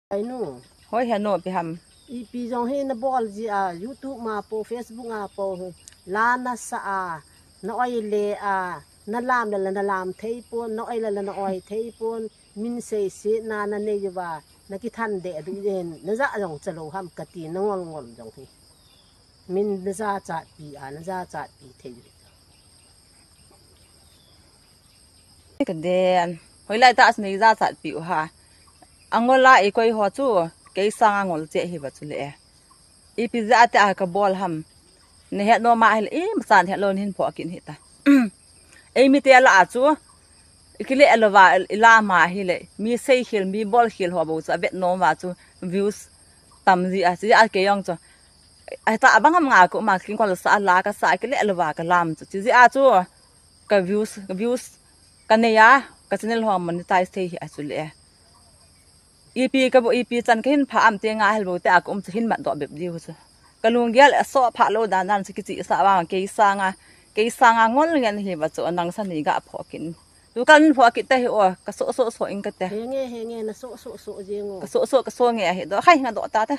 ai nu hoi hà nội bị hầm ipi jong he na bol ji a YouTube ma po Facebook ma po la na sa a na oi le a na lam thei pon na oi la na oi thei pon min se se na na ne ba na ki than de du yen na za jong chalo ham kati na ngol ngol jong thi min na za cha pi a na za cha pi thei cái đèn hoi lại ta này ra sạt biểu ha anh ngồi lại coi họ chú cái sang ngồi chơi hi vật chú lệ ipi ra ta cái ball ham này hết nó mà ý mà sàn hết luôn hin phọ kín hết ta ấy mi tia là chú cái lệ là và la mà hi lệ mi xây hill mi ball hill họ bảo chú biết nó mà chú views tầm gì à chỉ à cái yong chú ai ta băng ngam ngà cũng mà kinh quan là sa la cái sa cái lệ là và cái làm chú chỉ à chú cái views cái này à cái channel họ monetize thì à chú lệ EP cái bộ EP chân cái hình phàm tiếng Nga hay bộ tiếng cũng chỉ hình bản đồ bẹp diêu chứ cái luồng kia là so phá lô đàn đàn cái gì sao mà cái sang ngon liền thì vật chỗ năng san này gặp phổ kín tu căn phổ kín tay ô cái số số số in cái tay he nghe na so gì ngô cái số nghe thì đó hay là đó ta thế